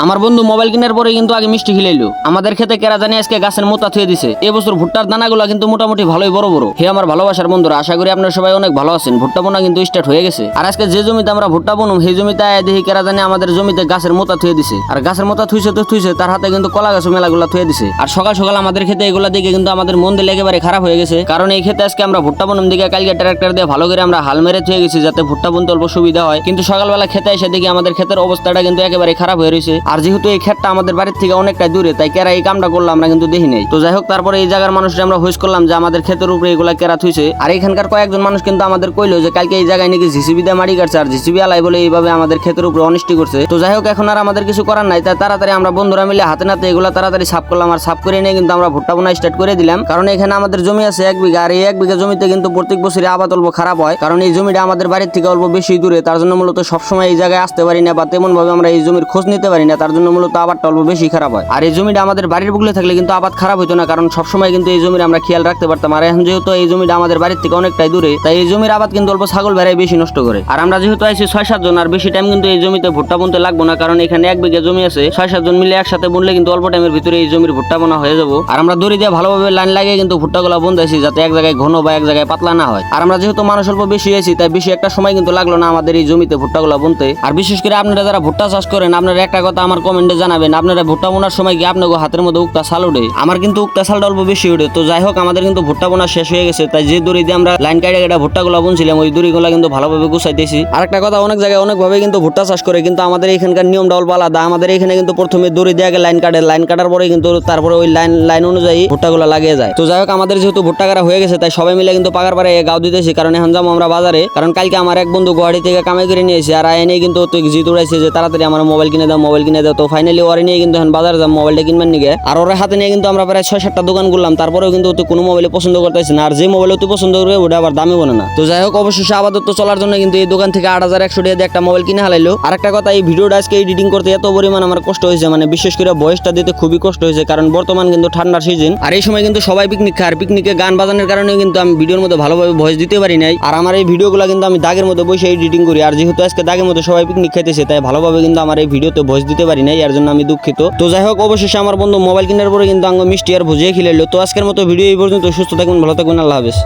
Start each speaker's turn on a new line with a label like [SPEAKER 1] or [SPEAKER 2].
[SPEAKER 1] আমার বন্ধু মোবাইল কেনার পরে কিন্তু আগে মিষ্টি খিলাইলো। আমাদের খেতে কেরা জানি আজকে গাছের মোতা থুয়ে দিছে। এবছর ভুট্টার দানাগুলো কিন্তু মোটামুটি ভালোই বড় বড়। হে আমার ভালোবাসার বন্ধুরা, আশা করি আপনারা সবাই অনেক ভালো আছেন। ভুট্টা বোনা কিন্তু স্টার্ট হয়ে গেছে। আর আজকে যে জমিতে আমরা ভুট্টা বুনুম সেই জমিতে দেখি কেরা জানি আমাদের জমিতে গাছের মোতা থুয়ে দিছে। আর গাছের মোতা থুইছে তো থুইছে, তার হাতে কিন্তু কলা গাছ মেলাগুলা থুয়ে দিছে। আর সকাল সকাল আমাদের খেতে এগুলা দেখে কিন্তু আমাদের মন দিলে একেবারে খারাপ হয়ে গেছে। কারণ এই খেতে আজকে আমরা ভুট্টা বুনুম দিকে কালকে ট্রাক্টর দিয়ে ভালো করে আমরা হাল মেরে থুয়ে গেছি যাতে ভুট্টা বুনতে অল্প সুবিধা হয়। কিন্তু সকালবেলা খেতে এসে দেখি আমাদের ক্ষেতের অবস্থাটা কিন্তু একেবারে খারাপ হয়ে রয়েছে। আর যেহেতু এই ক্ষেতটা আমাদের বাড়ির থেকে অনেকটা দূরে, তাই কেরা এই কামটা করলো আমরা কিন্তু দেখি নাই। তো যাই হোক, তারপরে এই জায়গার মানুষরা আমরা হুইস করলাম যে আমাদের ক্ষেতের উপরে এগুলা কেরা থুইছে। আর এখানকার কয়েকজন মানুষ কিন্তু আমাদের কইলো যে কালকে এই জায়গায় নাকি জিসিবি দিয়ে মাটি কাটছে, আর জিসিবি আলাই বলে এইভাবে আমাদের ক্ষেতের উপরে অনিষ্টি করছে। তো যাই হোক, এখন আর আমাদের কিছু করার নাই, তাই তাড়াতাড়ি আমরা বন্ধুরা মিলে হাতে নাতে এগুলা তাড়াতাড়ি সাফ করলাম। আর সাফ করে নিয়ে কিন্তু আমরা ভুট্টা বোনা স্টার্ট করে দিলাম। কারণ এখানে আমাদের জমি আছে 1 বিঘা, আর এই 1 বিঘা জমিতে কিন্তু প্রত্যেক বছরই আবাদ অল্প খারাপ হয়। কারণ এই জমিটা আমাদের বাড়ির থেকে অল্প বেশি দূরে, তার জন্য মূলত সবসময় এই জায়গায় আসতে পারি না বা তেমন ভাবে আমরা এই জমির খোঁজ নিতে পারি না। তার জন্য মূলত আবাদটা অল্প বেশি খারাপ হয়। আর এই জমিটা আমাদের বাড়ির বুকলে থাকলে কিন্তু আবাদ খারাপ হতো না, কারণ সবসময় কিন্তু এই জমির আমরা খেয়াল রাখতে পারতাম। আর এখন যেহেতু এই জমিটা আমাদের বাড়ির থেকে অনেকটাই দূরে, তাই এই জমির আবাদ কিন্তু অল্প ছাগল ভেড়াই বেশি নষ্ট করে। আর আমরা যেহেতু আইছি 6-7 জন, আর বেশি টাইম কিন্তু এই জমিতে ভুট্টা বুনতে লাগবো না, কারণ এখানে 1 বিঘা জমি আছে। 6-7 জন মিলে একসাথে বুনলে কিন্তু অল্প টাইমের ভিতরে এই জমির ভুট্টা বোনা হয়ে যাবো। আর আমরা দড়ি দিয়ে ভালোভাবে লাইন লাগিয়ে কিন্তু ভুট্টাগুলো বুনতেছি যাতে এক জায়গায় ঘন বা এক জায়গায় পাতলা না হয়। আর আমরা যেহেতু মানুষ অল্প বেশি আছি, তাই বেশি একটা সময় কিন্তু লাগলো না আমাদের এই জমিতে ভুট্টাগুলো বুনতে। আর বিশেষ করে আপনারা যারা ভুট্টা চাষ করেন, আপনারা একটা কথা আমার কমেন্টে জানাবেন, আপনারা ভুট্টা বোনার সময় কি আপনাকে হাতের মধ্যে উক্তা চাল উঠে? আমার কিন্তু উক্তা চালটা অল্প বেশি উঠে। তো যাই হোক, আমাদের কিন্তু ভুট্টা বোনা শেষ হয়ে গেছে, তাই যে দড়ি দিয়ে আমরা লাইন কাটা কাটা ভুট্টাগুলো বুনছিলাম ওই দড়িগুলো কিন্তু ভালোভাবে গুছাইতেছি। আর একটা কথা, অনেক জায়গায় অনেকভাবে কিন্তু ভুট্টা চাষ করে, কিন্তু আমাদের এখানকার নিয়মটা অল্প আলাদা। আমাদের এখানে কিন্তু প্রথমে দড়ি দিয়ে আগে লাইন কাটে, লাইন কাটার পরে কিন্তু তারপরে ওই লাইন অনুযায়ী ভুট্টাগুলো লাগিয়ে যায়। তো যাই হোক, আমাদের যেহেতু ভুট্টা কাটা হয়ে গেছে, তাই সবাই মিলে কিন্তু পাকার পারে গাও দিতেছি। কারণ এখন যাবো আমরা বাজারে, কারণ কালকে আমার এক বন্ধু গুয়াহাটি থেকে কামাই করে নিয়েছে। আর এনে কিন্তু জিত উড়াইছে যে তাড়াতাড়ি আমার মোবাইল কিনে দাও। তো ফাইনালি ওরে নিয়ে কিন্তু এখন বাজারে যাবো মোবাইলটা কিনবেন নিগে। আর ওর হাতে নিয়ে কিন্তু আমরা প্রায় 6-7টা দোকান ঘুরলাম, তারপরেও কিন্তু কোনো মোবাইলে পছন্দ করতেছে না। আর যে মোবাইল তুই পছন্দ করবে ওটা আবার দামি বলে না। তো যাই হোক, অবশ্যই আপাতত চলার জন্য কিন্তু এই দোকান থেকে 8100 টাকা দিয়ে একটা মোবাইল কিনে হালাইলো। আর একটা কথা, এই ভিডিওটা আজকে এডিটিং করতে এত পরিমাণ আমার কষ্ট হয়েছে, মানে বিশেষ করে ভয়েসটা দিতে খুবই কষ্ট হয়েছে। কারণ বর্তমান কিন্তু ঠান্ডার সিজন, আর এই সময় কিন্তু সবাই পিকনিক খায়। আর পিকনিকে গান বাজানোর কারণে কিন্তু আমি ভিডিওর মধ্যে ভালোভাবে ভয়েস দিতে পারি নাই। আর আমার এই ভিডিওগুলো কিন্তু আমি দাগের মধ্যে বসে এডিটিং করি। আর যেহেতু আজকে দাগের মধ্যে সবাই পিকনিক খাইতেছে, তাই ভালোভাবে কিন্তু আমার এই ভিডিওতে ভয়েস দিতে পারি নাই, এর জন্য আমি দুঃখিত। তো যাই হোক, অবশেষে আমার বন্ধু মোবাইল কেনার পরে কিন্তু আঙ্গ মিষ্টি আর ভুজিয়ে খিলাইলো। তো আজকের মতো ভিডিও এই পর্যন্ত। সুস্থ থাকবেন, ভালো থাকবেন, আল্লাহ হাফেজ।